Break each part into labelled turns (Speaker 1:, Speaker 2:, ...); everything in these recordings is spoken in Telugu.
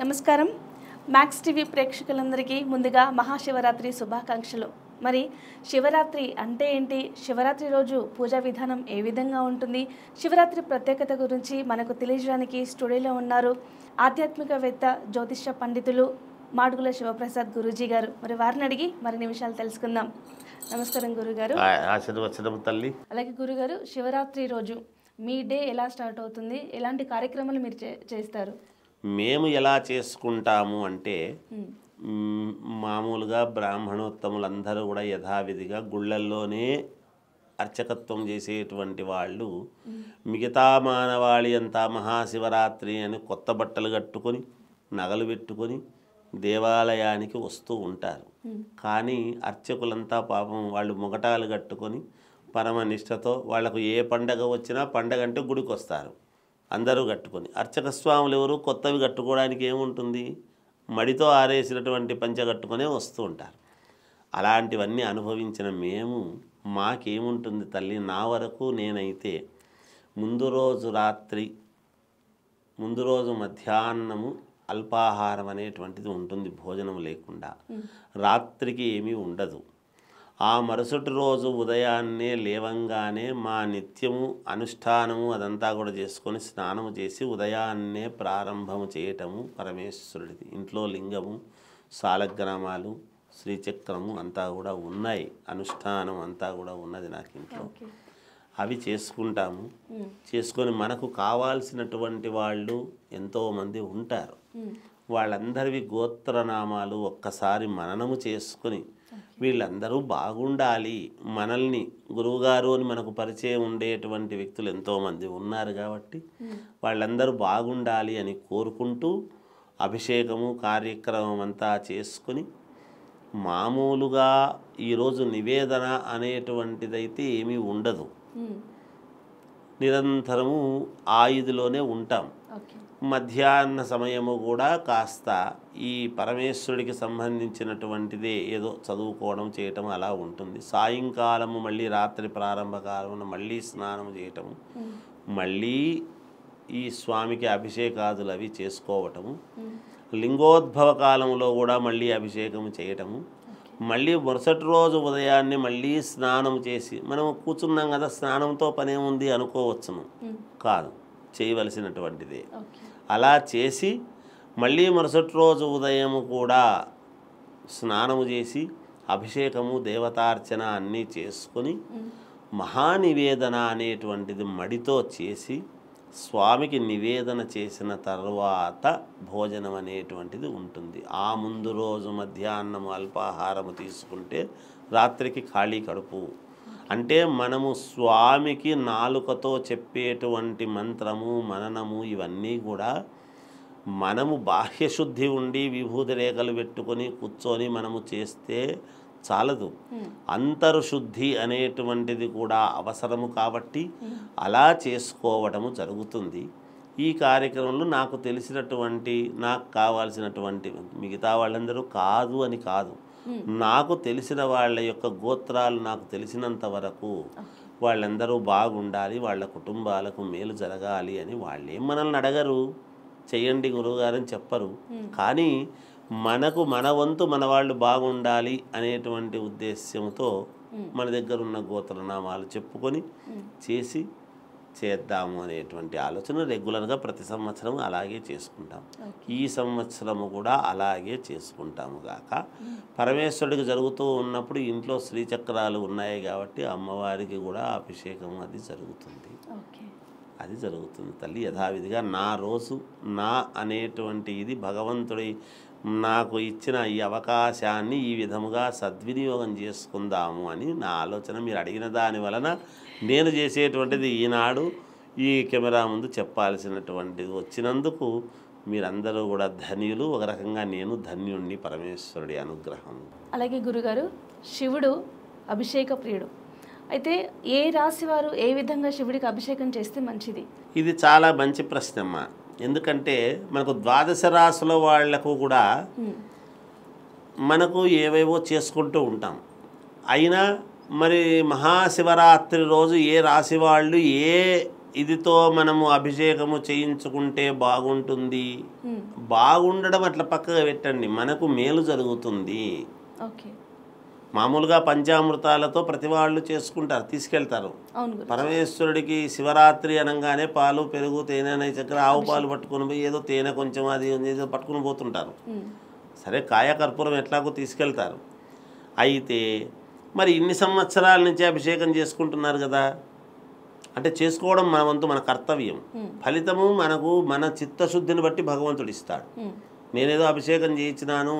Speaker 1: నమస్కారం. మ్యాక్స్ టీవీ ప్రేక్షకులందరికీ ముందుగా మహాశివరాత్రి శుభాకాంక్షలు. మరి శివరాత్రి అంటే ఏంటి? శివరాత్రి రోజు పూజా విధానం ఏ విధంగా ఉంటుంది? శివరాత్రి ప్రత్యేకత గురించి మనకు తెలియజేయడానికి స్టూడియోలో ఉన్నారు ఆధ్యాత్మికవేత్త, జ్యోతిష్య పండితులు మాడుగుల శివప్రసాద్ గురూజీ గారు. మరి వారిని అడిగి మరిన్ని విషయాలు తెలుసుకుందాం. నమస్కారం గురుగారు.
Speaker 2: ఆశీర్వచనం తల్లి.
Speaker 1: అలాగే గురుగారు, శివరాత్రి రోజు మీ డే ఎలా స్టార్ట్ అవుతుంది? ఎలాంటి కార్యక్రమాలు మీరు చేస్తారు?
Speaker 2: మేము ఎలా చేసుకుంటాము అంటే మామూలుగా బ్రాహ్మణోత్తములందరూ కూడా యథావిధిగా గుళ్ళల్లోనే అర్చకత్వం చేసేటువంటి వాళ్ళు మిగతా మానవాళి అంతా మహాశివరాత్రి అని కొత్త బట్టలు కట్టుకొని నగలు పెట్టుకొని దేవాలయానికి వస్తూ ఉంటారు. కానీ అర్చకులంతా పాపం వాళ్ళు మొగటాలు కట్టుకొని పరమనిష్టతో వాళ్లకు ఏ పండగ వచ్చినా పండగ అంటే గుడికి వస్తారు అందరూ కట్టుకొని. అర్చక స్వాములు ఎవరు కొత్తవి కట్టుకోవడానికి ఏముంటుంది, మడితో ఆరేసినటువంటి పంచ కట్టుకొనే వస్తూ ఉంటారు. అలాంటివన్నీ అనుభవించిన మేము మాకేముంటుంది తల్లి, నా వరకు నేనైతే ముందు రోజు రాత్రి, ముందు రోజు మధ్యాహ్నము అల్పాహారం అనేటువంటిది ఉంటుంది, భోజనం లేకుండా. రాత్రికి ఏమీ ఉండదు. ఆ మరుసటి రోజు ఉదయాన్నే లేవంగానే మా నిత్యము అనుష్ఠానము అదంతా కూడా చేసుకొని స్నానము చేసి ఉదయాన్నే ప్రారంభము చేయటము పరమేశ్వరుడిది. ఇంట్లో లింగము, సాలగ్రామాలు, శ్రీచక్రము అంతా కూడా ఉన్నాయి, అనుష్ఠానం అంతా కూడా ఉన్నది నాకు ఇంట్లో. అవి చేసుకుంటాము. చేసుకొని మనకు కావాల్సినటువంటి వాళ్ళు ఎంతోమంది ఉంటారు. వాళ్ళందరివి గోత్రనామాలు ఒక్కసారి మననము చేసుకొని వీళ్ళందరూ బాగుండాలి, మనల్ని గురువుగారు అని మనకు పరిచయం ఉండేటువంటి వ్యక్తులు ఎంతోమంది ఉన్నారు కాబట్టి వాళ్ళందరూ బాగుండాలి అని కోరుకుంటూ అభిషేకము కార్యక్రమం అంతా చేసుకుని మామూలుగా ఈరోజు నివేదన అనేటువంటిదైతే ఏమీ ఉండదు. నిరంతరము ఆయుధిలోనే ఉంటాం. మధ్యాహ్న సమయము కూడా కాస్త ఈ పరమేశ్వరుడికి సంబంధించినటువంటిదే ఏదో చదువుకోవడం చేయటం అలా ఉంటుంది. సాయంకాలము మళ్ళీ రాత్రి ప్రారంభ కాలమున మళ్ళీ స్నానం చేయటము, మళ్ళీ ఈ స్వామికి అభిషేకాదులు అవి చేసుకోవటము, లింగోద్భవ కాలంలో కూడా మళ్ళీ అభిషేకము చేయటము, మళ్ళీ మరుసటి రోజు ఉదయాన్నే మళ్ళీ స్నానం చేసి, మనం కూర్చున్నాం కదా స్నానంతో పనేముంది అనుకోవచ్చును, కాదు, చేయవలసినటువంటిదే. అలా చేసి మళ్ళీ మరుసటి రోజు ఉదయం కూడా స్నానము చేసి అభిషేకము దేవతార్చన అన్నీ చేసుకొని మహానివేదన అనేటువంటిది మడితో చేసి స్వామికి నివేదన చేసిన తర్వాత భోజనం అనేటువంటిది ఉంటుంది. ఆ ముందు రోజు మధ్యాహ్నము అల్పాహారము తీసుకుంటే రాత్రికి ఖాళీ కడుపు. అంటే మనము స్వామికి నాలుకతో చెప్పేటువంటి మంత్రము, మననము ఇవన్నీ కూడా మనము బాహ్యశుద్ధి ఉండి విభూతి రేఖలు పెట్టుకొని కూర్చొని మనము చేస్తే చాలదు. అంతర్శుద్ధి అనేటువంటిది కూడా అవసరము కాబట్టి అలా చేసుకోవడము జరుగుతుంది. ఈ కార్యక్రమంలో నాకు తెలిసినటువంటి, నాకు కావాల్సినటువంటి, మిగతా వాళ్ళందరూ కాదు అని కాదు, నాకు తెలిసిన వాళ్ళ యొక్క గోత్రాలు నాకు తెలిసినంత వరకు వాళ్ళందరూ బాగుండాలి, వాళ్ళ కుటుంబాలకు మేలు జరగాలి అని వాళ్ళేం మనల్ని అడగరు, చెయ్యండి గురువుగారని చెప్పరు. కానీ మనకు మన వంతు మన వాళ్ళు బాగుండాలి అనేటువంటి ఉద్దేశ్యంతో మన దగ్గర ఉన్న గోత్రనామాలు చెప్పుకొని చేసి చేద్దాము అనేటువంటి ఆలోచన రెగ్యులర్గా ప్రతి సంవత్సరం అలాగే చేసుకుంటాం. ఈ సంవత్సరము కూడా అలాగే చేసుకుంటాము గాక. పరమేశ్వరుడికి జరుగుతూ ఉన్నప్పుడు ఇంట్లో శ్రీచక్రాలు ఉన్నాయి కాబట్టి అమ్మవారికి కూడా అభిషేకం అది జరుగుతుంది. అది జరుగుతుంది తల్లి యథావిధిగా. నా రోజు నా అనేటువంటి ఇది భగవంతుడి నాకు ఇచ్చిన ఈ అవకాశాన్ని ఈ విధముగా సద్వినియోగం చేసుకుందాము అని నా ఆలోచన. మీరు అడిగిన దాని వలన నేను చేసేటువంటిది ఈనాడు ఈ కెమెరా ముందు చెప్పాల్సినటువంటిది వచ్చినందుకు మీరందరూ కూడా ధన్యులు. ఒక రకంగా నేను ధన్యుణ్ణి పరమేశ్వరుడి అనుగ్రహం.
Speaker 1: అలాగే గురుగారు, శివుడు అభిషేక ప్రియుడు. అయితే ఏ రాశి వారు ఏ విధంగా శివుడికి అభిషేకం చేస్తే మంచిది?
Speaker 2: ఇది చాలా మంచి ప్రశ్న అమ్మా. ఎందుకంటే మనకు ద్వాదశ రాశుల వాళ్లకు కూడా మనకు ఏవేవో చేసుకుంటూ ఉంటాం. అయినా మరి మహాశివరాత్రి రోజు ఏ రాశి వాళ్ళు ఏ ఇదితో మనము అభిషేకము చేయించుకుంటే బాగుంటుంది, బాగుండడం అట్లా పక్కగా పెట్టండి, మనకు మేలు జరుగుతుంది.
Speaker 1: ఓకే.
Speaker 2: మామూలుగా పంచామృతాలతో ప్రతి వాళ్ళు చేసుకుంటారు, తీసుకెళ్తారు.
Speaker 1: అవును గురు.
Speaker 2: పరమేశ్వరుడికి శివరాత్రి అనగానే పాలు, పెరుగు, తేనె, నెయ్యి, చక్కెర, ఆవు పాలు పట్టుకుని పోయి ఏదో తేనె కొంచెం అది ఏదో పట్టుకుని పోతుంటారు. సరే, కాయకర్పూరం ఎట్లాగో తీసుకెళ్తారు. అయితే మరి ఇన్ని సంవత్సరాల నుంచి అభిషేకం చేసుకుంటున్నారు కదా, అంటే చేసుకోవడం మన వంతు, మన కర్తవ్యం. ఫలితము మనకు మన చిత్తశుద్ధిని బట్టి భగవంతుడు ఇస్తాడు. నేనేదో అభిషేకం చేయించినాను,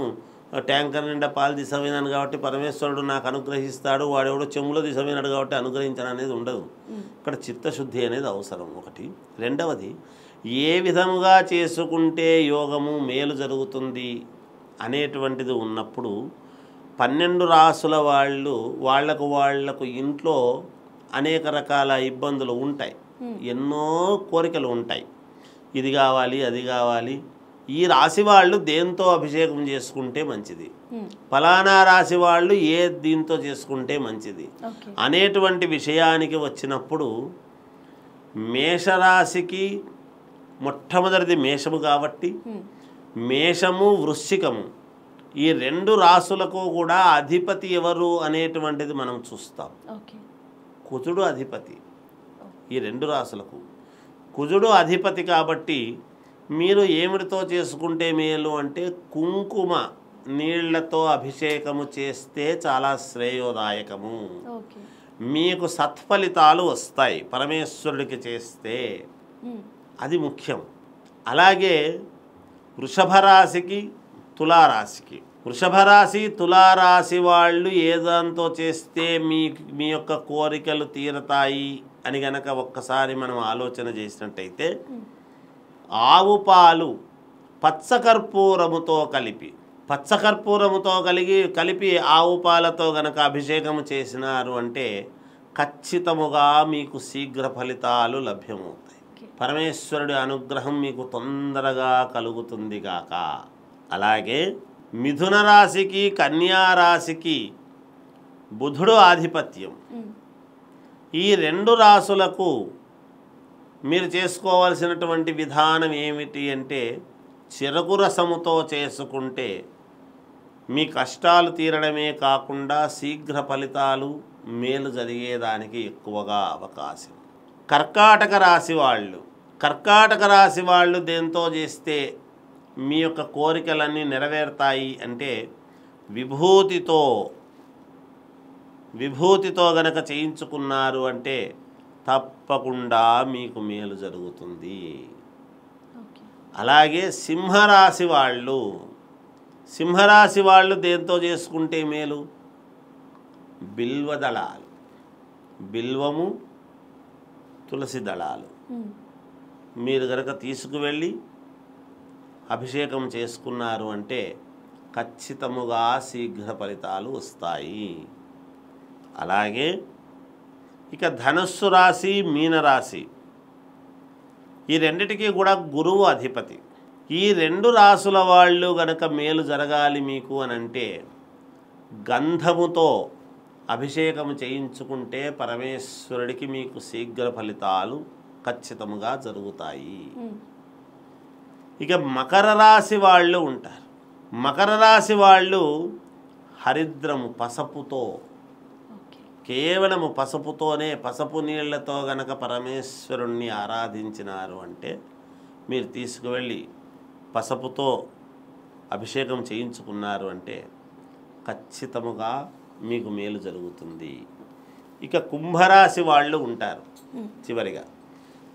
Speaker 2: ట్యాంకర్ నిండా పాలు తీసపోయినాను కాబట్టి పరమేశ్వరుడు నాకు అనుగ్రహిస్తాడు, వాడెవడో చెమ్ములో తీసపోయినాడు కాబట్టి అనుగ్రహించడం అనేది ఉండదు. ఇక్కడ చిత్తశుద్ధి అనేది అవసరం ఒకటి. రెండవది, ఏ విధముగా చేసుకుంటే యోగము మేలు జరుగుతుంది అనేటువంటిది ఉన్నప్పుడు 12 రాసుల వాళ్లకు ఇంట్లో అనేక రకాల ఇబ్బందులు ఉంటాయి, ఎన్నో కోరికలు ఉంటాయి. ఇది కావాలి, అది కావాలి. ఈ రాశి వాళ్ళు దేంతో అభిషేకం చేసుకుంటే మంచిది, ఫలానా రాశి వాళ్ళు ఏ దీంతో చేసుకుంటే మంచిది అనేటువంటి విషయానికి వచ్చినప్పుడు, మేషరాశికి మొట్టమొదటిది మేషము కాబట్టి మేషము, వృశ్చికము ఈ 2 రాసులకు కూడా అధిపతి ఎవరు అనేటువంటిది మనం చూస్తాం. కుజుడు అధిపతి ఈ 2 రాసులకు. కుజుడు అధిపతి కాబట్టి మీరు ఏమిటితో చేసుకుంటే మేలు అంటే కుంకుమ నీళ్లతో అభిషేకము చేస్తే చాలా శ్రేయోదాయకము, మీకు సత్ఫలితాలు వస్తాయి పరమేశ్వరుడికి చేస్తే, అది ముఖ్యం. అలాగే వృషభ రాశికి, తులారాశికి, వృషభ రాశి, తులారాశి వాళ్ళు ఏదాంతో చేస్తే మీ యొక్క కోరికలు తీరతాయి అని గనక ఒక్కసారి మనం ఆలోచన చేసినట్టయితే, ఆవు పాలు పచ్చకర్పూరముతో కలిపి ఆవు పాలతో గనక అభిషేకం చేసినారు అంటే ఖచ్చితముగా మీకు శీఘ్ర ఫలితాలు లభ్యమవుతాయి. పరమేశ్వరుడి అనుగ్రహం మీకు తొందరగా కలుగుతుంది గాక. అలాగే మిథున రాశికి, కన్యా రాశికి బుధుడు ఆధిపత్యం. ఈ 2 రాసులకు మీరు చేసుకోవాల్సినటువంటి విధానం ఏమిటి అంటే, చెరకు రసముతో చేసుకుంటే మీ కష్టాలు తీరడమే కాకుండా శీఘ్ర ఫలితాలు, మేలు జరిగేదానికి ఎక్కువగా అవకాశం. కర్కాటక రాశి వాళ్ళు దేంతో చేస్తే మీ యొక్క కోరికలన్నీ నెరవేరుతాయి అంటే, విభూతితో గనక చేయించుకున్నారు అంటే తప్పకుండా మీకు మేలు జరుగుతుంది. అలాగే సింహరాశి వాళ్ళు దేంతో చేసుకుంటే మేలు? బిల్వ దళాలు, బిల్వము, తులసి దళాలు మీరు గనక తీసుకువెళ్ళి అభిషేకం చేసుకున్నారు అంటే ఖచ్చితముగా శీఘ్ర ఫలితాలు వస్తాయి. అలాగే ఇక ధనుస్సు రాశి, మీనరాశి ఈ రెండిటికి కూడా గురువు అధిపతి. ఈ 2 రాసుల వాళ్ళు గనక మేలు జరగాలి మీకు అనంటే గంధముతో అభిషేకం చేయించుకుంటే పరమేశ్వరుడికి మీకు శీఘ్ర ఫలితాలు ఖచ్చితంగా జరుగుతాయి. ఇక మకర రాశి వాళ్ళు ఉంటారు. మకర రాశి వాళ్ళు హరిద్రము, పసుపుతో, కేవలము పసుపుతోనే, పసుపు నీళ్లతో గనక పరమేశ్వరుణ్ణి ఆరాధించినారు అంటే, మీరు తీసుకువెళ్ళి పసుపుతో అభిషేకం చేయించుకున్నారు అంటే ఖచ్చితముగా మీకు మేలు జరుగుతుంది. ఇక కుంభరాశి వాళ్ళు ఉంటారు. చివరిగా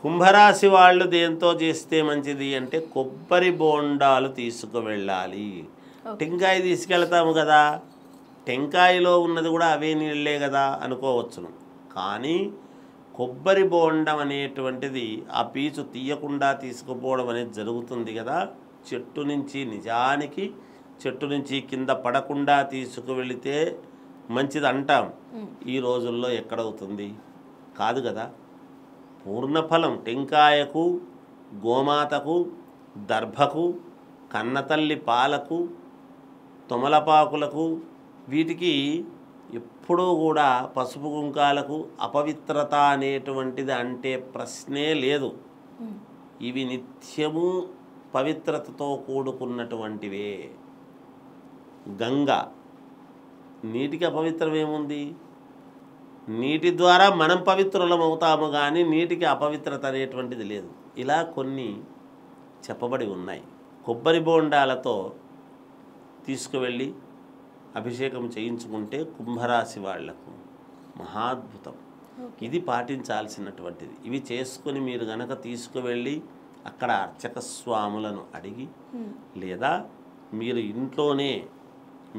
Speaker 2: కుంభరాశి వాళ్ళు దేంతో చేస్తే మంచిది అంటే కొబ్బరి బోండాలు తీసుకువెళ్ళాలి. టెంకాయ తీసుకెళ్తాము కదా, టెంకాయలో ఉన్నది కూడా అవే నీళ్ళే కదా అనుకోవచ్చును. కానీ కొబ్బరి బోండం అనేటువంటిది ఆ పీచు తీయకుండా తీసుకుపోవడం అనేది జరుగుతుంది కదా. చెట్టు నుంచి, నిజానికి చెట్టు నుంచి కింద పడకుండా తీసుకువెళితే మంచిది అంటాం. ఈ రోజుల్లో ఎక్కడవుతుంది? కాదు కదా. పూర్ణఫలం టెంకాయకు, గోమాతకు, దర్భకు, కన్నతల్లి పాలకు, తొమలపాకులకు, వీటికి ఎప్పుడూ కూడా పసుపు కుంకాలకు అపవిత్రత అనేటువంటిది అంటే ప్రశ్నే లేదు. ఇవి నిత్యము పవిత్రతతో కూడుకున్నటువంటివే. గంగ నీటికి అపవిత్రం ఏముంది? నీటి ద్వారా మనం పవిత్రులం అవుతాము, కానీ నీటికి అపవిత్రత అనేటువంటిది లేదు. ఇలా కొన్ని చెప్పబడి ఉన్నాయి. కొబ్బరి బోండాలతో తీసుకువెళ్ళి అభిషేకం చేయించుకుంటే కుంభరాశి వాళ్లకు మహాద్భుతం. ఇది పాటించాల్సినటువంటిది. ఇవి చేసుకొని మీరు గనక తీసుకువెళ్ళి అక్కడ అర్చక స్వాములను అడిగి, లేదా మీరు ఇంట్లోనే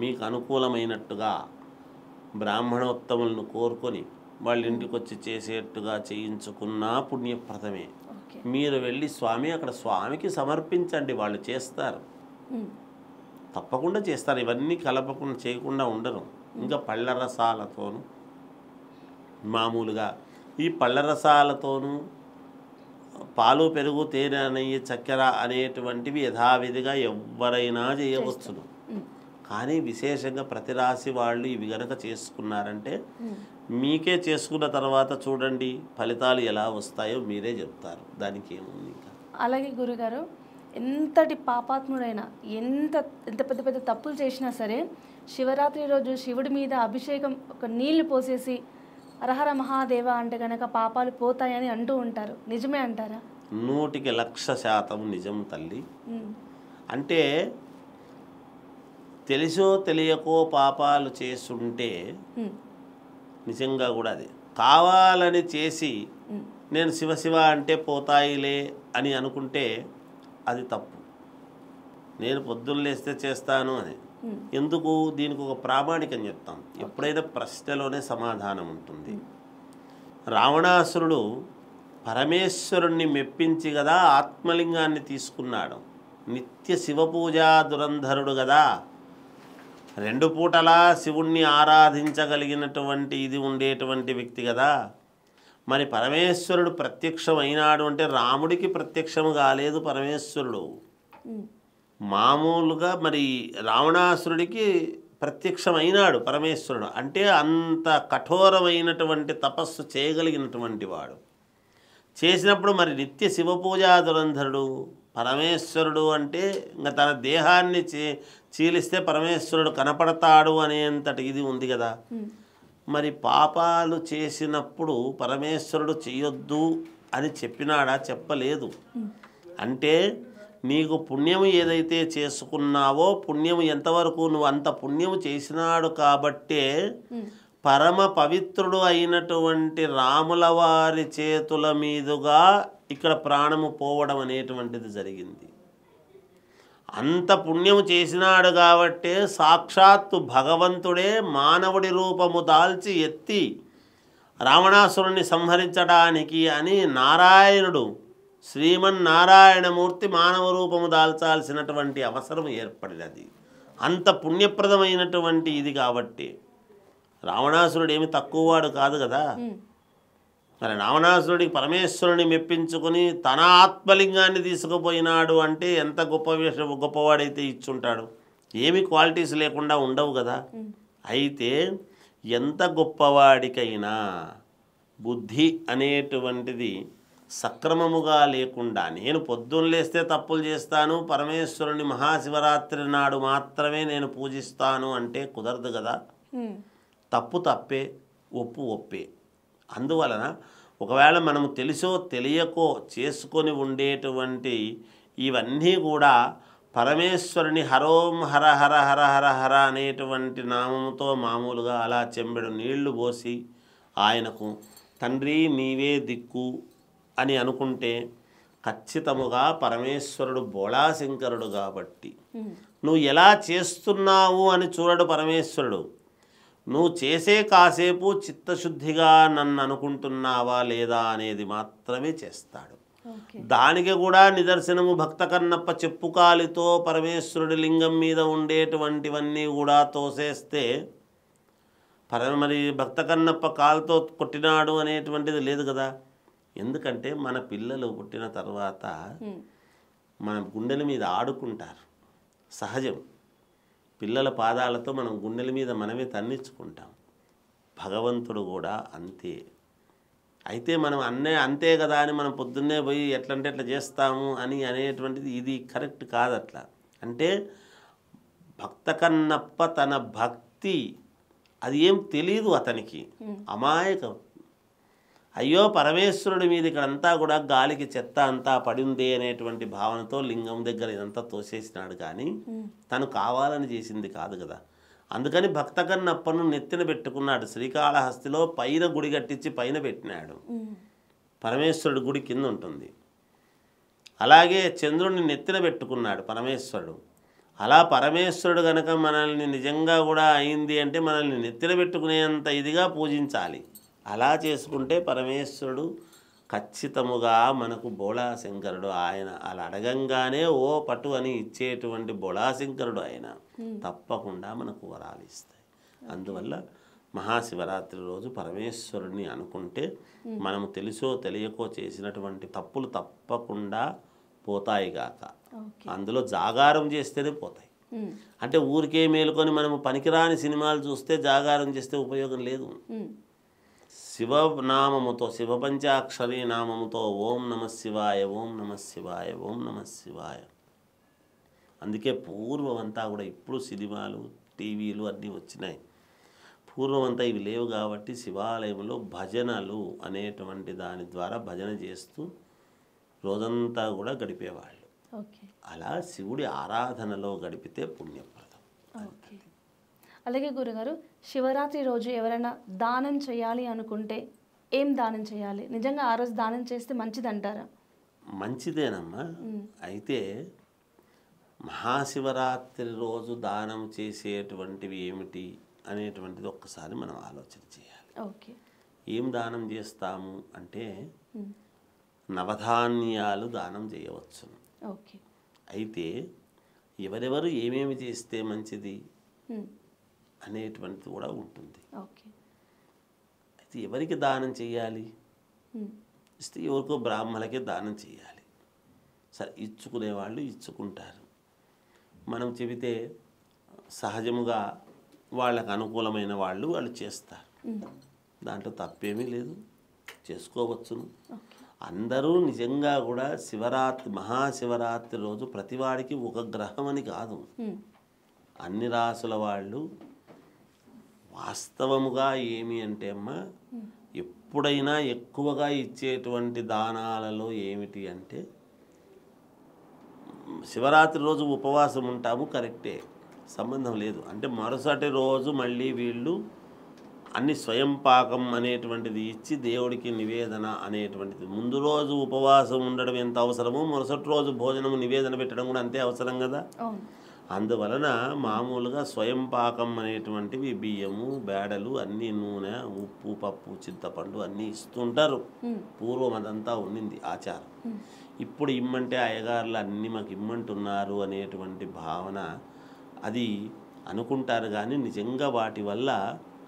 Speaker 2: మీకు అనుకూలమైనట్టుగా బ్రాహ్మణోత్తములను కోరుకొని వాళ్ళ ఇంటికి వచ్చి చేసేట్టుగా చేయించుకున్నా పుణ్యప్రదమే. మీరు వెళ్ళి స్వామి అక్కడ స్వామికి సమర్పించండి, వాళ్ళు చేస్తారు, తప్పకుండా చేస్తారు. ఇవన్నీ కలపకుండా చేయకుండా ఉండరు. ఇంకా పళ్ళ రసాలతోనూ మామూలుగా ఈ పళ్ళ రసాలతోనూ పాలు, పెరుగు, తేనె, నెయ్యి, చక్కెర అనేటువంటివి యథావిధిగా ఎవరైనా చేయవచ్చును. కానీ విశేషంగా ప్రతి రాశి వాళ్ళు ఇవి గనక చేసుకున్నారంటే మీకే చేసుకున్న తర్వాత చూడండి ఫలితాలు ఎలా వస్తాయో మీరే చెప్తారు. దానికి ఏముంది ఇంకా.
Speaker 1: అలాగే గురుగారు, ఎంతటి పాపాత్ముడైనా ఎంత ఎంత పెద్ద పెద్ద తప్పులు చేసినా సరే శివరాత్రి రోజు శివుడి మీద అభిషేకం ఒక నీళ్లు పోసేసి హరహర మహాదేవ అంటే కనుక పాపాలు పోతాయని అంటూ ఉంటారు. నిజమే అంటారా?
Speaker 2: 100% నిజం తల్లి. అంటే తెలుసో తెలియకో పాపాలు చేస్తుంటే నిజంగా కూడా అది కావాలని చేసి నేను శివ అంటే పోతాయిలే అని అనుకుంటే అది తప్పు. నేను పొద్దున్న లేస్తే చేస్తాను అని ఎందుకు? దీనికి ఒక ప్రామాణికం చెప్తాం. ఎప్పుడైనా ప్రశ్నలోనే సమాధానం ఉంటుంది. రావణాసురుడు పరమేశ్వరుణ్ణి మెప్పించి కదా ఆత్మలింగాన్ని తీసుకున్నాడు. నిత్య శివపూజా దురంధరుడు కదా, 2 పూటలా శివుణ్ణి ఆరాధించగలిగినటువంటి ఇది ఉండేటువంటి వ్యక్తి కదా. మరి పరమేశ్వరుడు ప్రత్యక్షమైనాడు అంటే రాముడికి ప్రత్యక్షం కాలేదు పరమేశ్వరుడు. మామూలుగా మరి రావణాసురుడికి ప్రత్యక్షమైనాడు పరమేశ్వరుడు. అంటే అంత కఠోరమైనటువంటి తపస్సు చేయగలిగినటువంటి వాడు. చేసినప్పుడు మరి నిత్య శివపూజా దురంధరుడు పరమేశ్వరుడు అంటే ఇంకా తన దేహాన్ని చీలిస్తే పరమేశ్వరుడు కనపడతాడు అనేంతటి ఇది ఉంది కదా. మరి పాపాలు చేసినప్పుడు పరమేశ్వరుడు చెయ్యొద్దు అని చెప్పినాడా? చెప్పలేదు. అంటే నీకు పుణ్యము ఏదైతే చేసుకున్నావో పుణ్యము ఎంతవరకు నువ్వు అంత పుణ్యము చేసినాడు కాబట్టే పరమ పవిత్రుడు అయినటువంటి రాముల వారి చేతుల మీదుగా ఇక్కడ ప్రాణము పోవడం అనేటువంటిది జరిగింది. అంత పుణ్యము చేసినాడు కాబట్టే సాక్షాత్తు భగవంతుడే మానవుడి రూపము దాల్చి ఎత్తి రావణాసురుణ్ణి సంహరించడానికి అని నారాయణుడు శ్రీమన్నారాయణమూర్తి మానవ రూపము దాల్చాల్సినటువంటి అవసరం ఏర్పడినది. అంత పుణ్యప్రదమైనటువంటి ఇది కాబట్టి రావణాసురుడు ఏమి తక్కువవాడు కాదు కదా. మరి రావణాసురుడికి పరమేశ్వరుని మెప్పించుకొని తన ఆత్మలింగాన్ని తీసుకుపోయినాడు అంటే ఎంత గొప్పవాడైతే ఇచ్చుంటాడు. ఏమి క్వాలిటీస్ లేకుండా ఉండవు కదా. అయితే ఎంత గొప్పవాడికైనా బుద్ధి అనేటువంటిది సక్రమముగా లేకుండా నేను పొద్దున్న లేస్తే తప్పులు చేస్తాను, పరమేశ్వరుని మహాశివరాత్రి నాడు మాత్రమే నేను పూజిస్తాను అంటే కుదరదు కదా. తప్పు తప్పే, ఒప్పు ఒప్పే. అందువలన ఒకవేళ మనము తెలుసో తెలియకో చేసుకొని ఉండేటువంటి ఇవన్నీ కూడా పరమేశ్వరుని హరోం హర హర హర హర హర అనేటువంటి నామముతో మామూలుగా అలా చెంబెడు నీళ్లు పోసి ఆయనకు తండ్రి నీవే దిక్కు అని అనుకుంటే ఖచ్చితముగా పరమేశ్వరుడు బోళాశంకరుడు కాబట్టి నువ్వు ఎలా చేస్తున్నావు అని చూడడు పరమేశ్వరుడు. నువ్వు చేసే కాసేపు చిత్తశుద్ధిగా నన్ను అనుకుంటున్నావా లేదా అనేది మాత్రమే చేస్తాడు. దానికి కూడా నిదర్శనము భక్త కన్నప్ప చెప్పుకాలితో పరమేశ్వరుడి లింగం మీద ఉండేటువంటివన్నీ కూడా తోసేస్తే మరి భక్త కన్నప్ప కాలుతో కొట్టినాడు అనేటువంటిది లేదు కదా. ఎందుకంటే మన పిల్లలు పుట్టిన తర్వాత మన గుండెల మీద ఆడుకుంటారు, సహజం. పిల్లల పాదాలతో మనం గుండెల మీద మనమే తన్నించుకుంటాం. భగవంతుడు కూడా అంతే. అయితే మనం అంతే కదా అని మనం పొద్దున్నే పోయి ఎట్లంటే ఎట్లా చేస్తాము అని అనేటువంటిది ఇది కరెక్ట్ కాదు. అట్లా అంటే భక్త కన్నప్ప తన భక్తి అది ఏం తెలీదు అతనికి, అమాయకం. అయ్యో పరమేశ్వరుడి మీద ఇక్కడంతా కూడా గాలికి చెత్త అంతా పడింది అనేటువంటి భావనతో లింగం దగ్గర ఇదంతా తోసేసినాడు, కానీ తను కావాలని చేసింది కాదు కదా. అందుకని భక్త కన్నప్పను నెత్తిన పెట్టుకున్నాడు. శ్రీకాళహస్తిలో పైన గుడి కట్టించి పైన పెట్టినాడు. పరమేశ్వరుడు గుడి కింద ఉంటుంది. అలాగే చంద్రుడిని నెత్తిన పెట్టుకున్నాడు పరమేశ్వరుడు. అలా పరమేశ్వరుడు కనుక మనల్ని నిజంగా కూడా అయింది అంటే మనల్ని నెత్తిన పెట్టుకునేంత ఇదిగా పూజించాలి. అలా చేసుకుంటే పరమేశ్వరుడు ఖచ్చితముగా మనకు బోళాశంకరుడు. ఆయన అలా అడగంగానే ఓ పటు అని ఇచ్చేటువంటి బోళాశంకరుడు ఆయన. తప్పకుండా మనకు వరాలు ఇస్తాయి. అందువల్ల మహాశివరాత్రి రోజు పరమేశ్వరుడిని అనుకుంటే మనము తెలుసో తెలియకో చేసినటువంటి తప్పులు తప్పకుండా పోతాయి గాక. అందులో జాగారం చేస్తేనే పోతాయి. అంటే ఊరికే మేలుకొని మనము పనికిరాని సినిమాలు చూస్తే జాగారం చేస్తే ఉపయోగం లేదు. శివనామముతో, శివ పంచాక్షరి నామముతో ఓం నమ శివాయ, ఓం నమ శివాయ, ఓం నమ శివాయ. అందుకే పూర్వం అంతా కూడా, ఇప్పుడు సినిమాలు టీవీలు అన్నీ వచ్చినాయి, పూర్వం అంతా ఇవి లేవు కాబట్టి శివాలయంలో భజనలు అనేటువంటి దాని ద్వారా భజన చేస్తూ రోజంతా కూడా గడిపేవాళ్ళు. అలా శివుడి ఆరాధనలో గడిపితే పుణ్యప్రదం.
Speaker 1: అలాగే గురుగారు, శివరాత్రి రోజు ఎవరైనా దానం చేయాలి అనుకుంటే ఏం దానం చేయాలి? నిజంగా ఆ రోజు దానం చేస్తే మంచిదంటారా?
Speaker 2: మంచిదేనమ్మా. అయితే మహాశివరాత్రి రోజు దానం చేసేటువంటివి ఏమిటి అనేటువంటిది ఒక్కసారి మనం ఆలోచన చేయాలి. ఏం దానం చేస్తాము అంటే నవధాన్యాలు దానం చేయవచ్చు. అయితే ఎవరెవరు ఏమేమి చేస్తే మంచిది అనేటువంటిది కూడా ఉంటుంది. అయితే ఎవరికి దానం చేయాలి? ఇస్తే ఎవరికో బ్రాహ్మణులకే దానం చేయాలి. సరే, ఇచ్చుకునే వాళ్ళు ఇచ్చుకుంటారు. మనం చెబితే సహజముగా వాళ్ళకు అనుకూలమైన వాళ్ళు చేస్తారు. దాంట్లో తప్పేమీ లేదు, చేసుకోవచ్చును. అందరూ నిజంగా కూడా మహాశివరాత్రి రోజు ప్రతివాడికి ఒక గ్రహం అని కాదు, అన్ని రాసుల వాళ్ళు వాస్తవముగా ఏమి అంటే అమ్మా, ఎప్పుడైనా ఎక్కువగా ఇచ్చేటువంటి దానాలలో ఏమిటి అంటే, శివరాత్రి రోజు ఉపవాసం ఉంటాము, కరెక్టే, సంబంధం లేదు. అంటే మరుసటి రోజు మళ్ళీ వీళ్ళు అన్ని స్వయం పాకం అనేటువంటిది ఇచ్చి దేవుడికి నివేదన అనేటువంటిది, ముందు రోజు ఉపవాసం ఉండడం ఎంత అవసరమో మరుసటి రోజు భోజనము నివేదన పెట్టడం కూడా అంతే అవసరం కదా. అందువలన మామూలుగా స్వయం పాకం అనేటువంటివి బియ్యము, బేడలు, అన్నీ నూనె, ఉప్పు, పప్పు, చింతపండు అన్నీ ఇస్తుంటారు. పూర్వం అదంతా ఉండింది ఆచారం. ఇప్పుడు ఇమ్మంటే అయ్యగారులు అన్నీ మాకు ఇమ్మంటున్నారు అనేటువంటి భావన అది అనుకుంటారు, కానీ నిజంగా వాటి వల్ల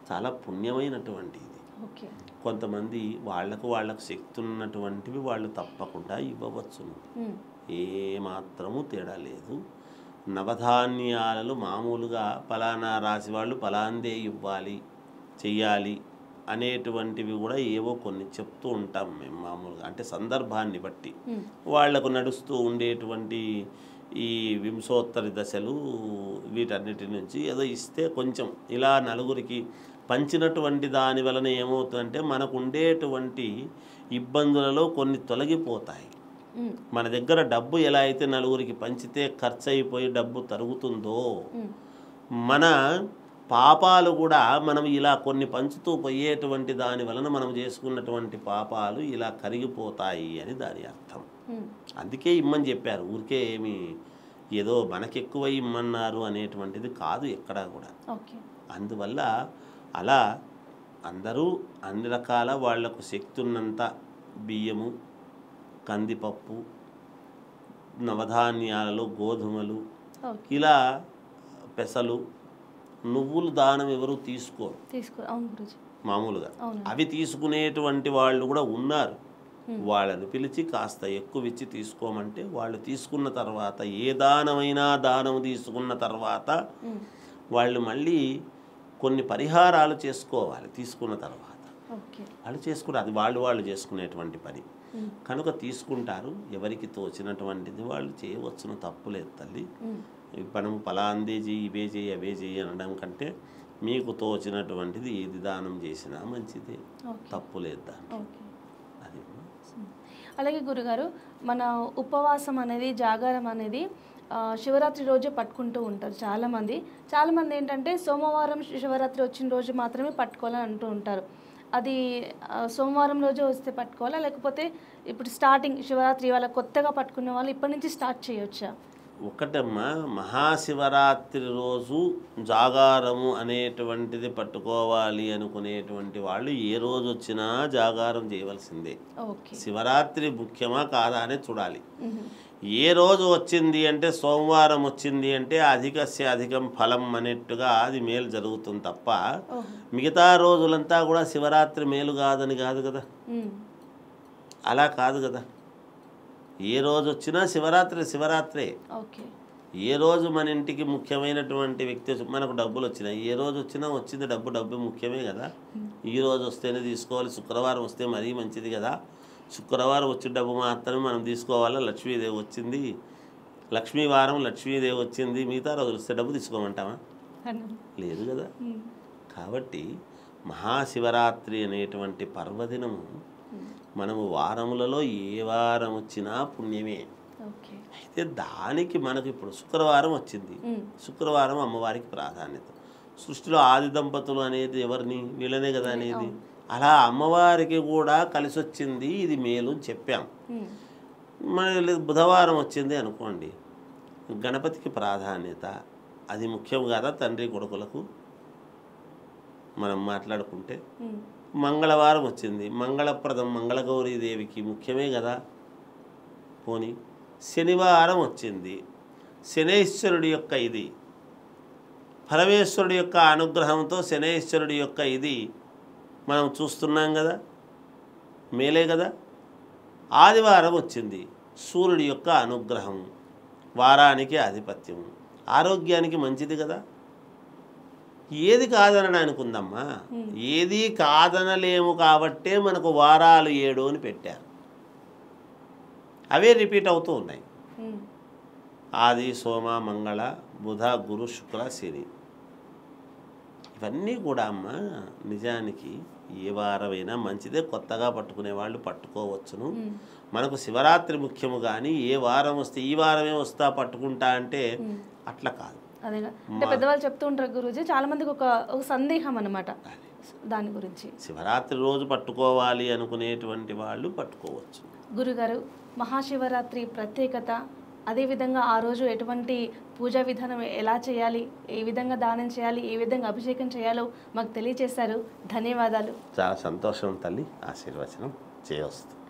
Speaker 2: చాలా పుణ్యమైనటువంటిది. కొంతమంది వాళ్ళకు శక్తి ఉన్నటువంటివి వాళ్ళు తప్పకుండా ఇవ్వవచ్చును, ఏమాత్రము తేడా లేదు. నవధాన్యాలలో మామూలుగా ఫలానా రాశి వాళ్ళు ఫలాందే ఇవ్వాలి, చెయ్యాలి అనేటువంటివి కూడా ఏవో కొన్ని చెప్తూ ఉంటాం మేము మామూలుగా. అంటే సందర్భాన్ని బట్టి వాళ్లకు నడుస్తూ ఉండేటువంటి ఈ వింశోత్తరి దశలు వీటన్నిటి నుంచి ఏదో ఇస్తే కొంచెం ఇలా నలుగురికి పంచినటువంటి దాని వలన ఏమవుతుందంటే మనకు ఉండేటువంటి ఇబ్బందులలో కొన్ని తొలగిపోతాయి. మన దగ్గర డబ్బు ఎలా అయితే నలుగురికి పంచితే ఖర్చు అయిపోయి డబ్బు తరుగుతుందో, మన పాపాలు కూడా మనం ఇలా కొన్ని పంచుతూ పోయేటువంటి దాని వలన మనం చేసుకున్నటువంటి పాపాలు ఇలా కరిగిపోతాయి అని దాని అర్థం. అందుకే ఇమ్మని చెప్పారు, ఊరికే ఏమి ఏదో మనకెక్కువ ఇమ్మన్నారు అనేటువంటిది కాదు ఎక్కడా కూడా. అందువల్ల అలా అందరూ అన్ని రకాల వాళ్లకు శక్తి ఉన్నంత బియ్యము, కందిపప్పు, నవధాన్యాలలో గోధుమలు, ఇలా పెసలు, నువ్వులు దానం ఎవరు తీసుకోరు మామూలుగా. అవి తీసుకునేటువంటి వాళ్ళు కూడా ఉన్నారు. వాళ్ళని పిలిచి కాస్త ఎక్కువ ఇచ్చి తీసుకోమంటే వాళ్ళు తీసుకున్న తర్వాత, ఏ దానమైనా దానం తీసుకున్న తర్వాత వాళ్ళు మళ్ళీ కొన్ని పరిహారాలు చేసుకోవాలి తీసుకున్న తర్వాత.
Speaker 1: ఓకే.
Speaker 2: వాళ్ళు చేసుకుంటారు, అది వాళ్ళు చేసుకునేటువంటి పని కనుక తీసుకుంటారు. ఎవరికి తోచినటువంటిది వాళ్ళు చేయవచ్చును, తప్పులేదు తల్లి. మనం ఫలాందే చెయ్యి, ఇవే చెయ్యి, అవే చెయ్యి అనడం కంటే మీకు తోచినటువంటిది ఏది దానం చేసినా మంచిదే, తప్పులేదు దాంట్లో. అది
Speaker 1: అలాగే గురుగారు, మన ఉపవాసం అనేది, జాగారం అనేది శివరాత్రి రోజే పట్టుకుంటూ ఉంటారు చాలామంది ఏంటంటే సోమవారం శివరాత్రి వచ్చిన రోజు మాత్రమే పట్టుకోవాలని అంటూ ఉంటారు. అది సోమవారం రోజు వస్తే పట్టుకోవాలా, లేకపోతే ఇప్పుడు స్టార్టింగ్ శివరాత్రి వాళ్ళ కొత్తగా పట్టుకునే వాళ్ళు ఇప్పటి నుంచి స్టార్ట్ చేయొచ్చా?
Speaker 2: ఒకటమ్మా, మహాశివరాత్రి రోజు జాగారము అనేటువంటిది పట్టుకోవాలి అనుకునేటువంటి వాళ్ళు ఏ రోజు వచ్చినా జాగారం చేయవలసిందే. శివరాత్రి ముఖ్యమా కాదా అని చూడాలి. ఏ రోజు వచ్చింది అంటే సోమవారం వచ్చింది అంటే అధికస్య అధికం ఫలం అనేట్టుగా అది మేలు జరుగుతుంది తప్ప మిగతా రోజులంతా కూడా శివరాత్రి మేలు కాదని కాదు కదా, అలా కాదు కదా. ఏ రోజు వచ్చినా శివరాత్రే. ఏ రోజు మన ఇంటికి ముఖ్యమైనటువంటి వ్యక్తి, మనకు డబ్బులు వచ్చినాయి, ఏ రోజు వచ్చినా వచ్చింది డబ్బు ముఖ్యమే కదా. ఈ రోజు వస్తేనే తీసుకోవాలి, శుక్రవారం వస్తే మరీ మంచిది కదా. శుక్రవారం వచ్చిన డబ్బు మాత్రమే మనం తీసుకోవాలా. లక్ష్మీదేవి వచ్చింది, లక్ష్మీ వారం లక్ష్మీదేవి వచ్చింది, మిగతా రోజులు వస్తే డబ్బు తీసుకోమంటామా? లేదు కదా. కాబట్టి మహాశివరాత్రి అనేటువంటి పర్వదినము మనము వారములలో ఏ వారం వచ్చినా పుణ్యమే. అయితే దానికి మనకు ఇప్పుడు శుక్రవారం వచ్చింది, శుక్రవారం అమ్మవారికి ప్రాధాన్యత. సృష్టిలో ఆది దంపతులు అనేది ఎవరిని? వీళ్ళనే కదా అనేది. అలా అమ్మవారికి కూడా కలిసి వచ్చింది, ఇది మేలు అని చెప్పాం. మన బుధవారం వచ్చింది అనుకోండి, గణపతికి ప్రాధాన్యత, అది ముఖ్యం కదా తండ్రి కొడుకులకు మనం మాట్లాడుకుంటే. మంగళవారం వచ్చింది, మంగళప్రదం మంగళగౌరీదేవికి ముఖ్యమే కదా. పోని శనివారం వచ్చింది, శనేశ్వరుడి యొక్క ఇది, పరమేశ్వరుడి యొక్క అనుగ్రహంతో శనేశ్వరుడి యొక్క ఇది మనం చూస్తున్నాం కదా, మేలే కదా. ఆదివారం వచ్చింది, సూర్యుడి యొక్క అనుగ్రహం, వారానికి ఆధిపత్యం, ఆరోగ్యానికి మంచిది కదా. ఏది కాదనడానికి ఉందమ్మా, ఏది కాదనలేము కాబట్టే మనకు వారాలు 7 అని పెట్టారు. అవే రిపీట్ అవుతూ ఉన్నాయి. ఆది సోమ మంగళ బుధ గురు శుక్ర శని, ఇవన్నీ కూడా అమ్మ నిజానికి ఏ వారమైనా మంచిదే. కొత్తగా పట్టుకునే వాళ్ళు పట్టుకోవచ్చును. మనకు శివరాత్రి ముఖ్యము, కానీ ఏ వారం వస్తే ఈ వారమే వస్తా పట్టుకుంటా అంటే అట్లా కాదు.
Speaker 1: అదే అంటే పెద్దవాళ్ళు చెప్తూ ఉంటారు గురూజీ, చాలా మందికి ఒక సందేహం అన్నమాట దాని గురించి.
Speaker 2: శివరాత్రి రోజు పట్టుకోవాలి అనుకునేటువంటి వాళ్ళు పట్టుకోవచ్చు.
Speaker 1: గురుగారు, మహాశివరాత్రి ప్రత్యేకత, అదేవిధంగా ఆ రోజు ఎటువంటి పూజా విధానం ఎలా చేయాలి, ఏ విధంగా దానం చేయాలి, ఏ విధంగా అభిషేకం చేయాలో మాకు తెలియజేశారు. ధన్యవాదాలు.
Speaker 2: చాలా సంతోషం తల్లి, ఆశీర్వచనం చేయవస్తుంది.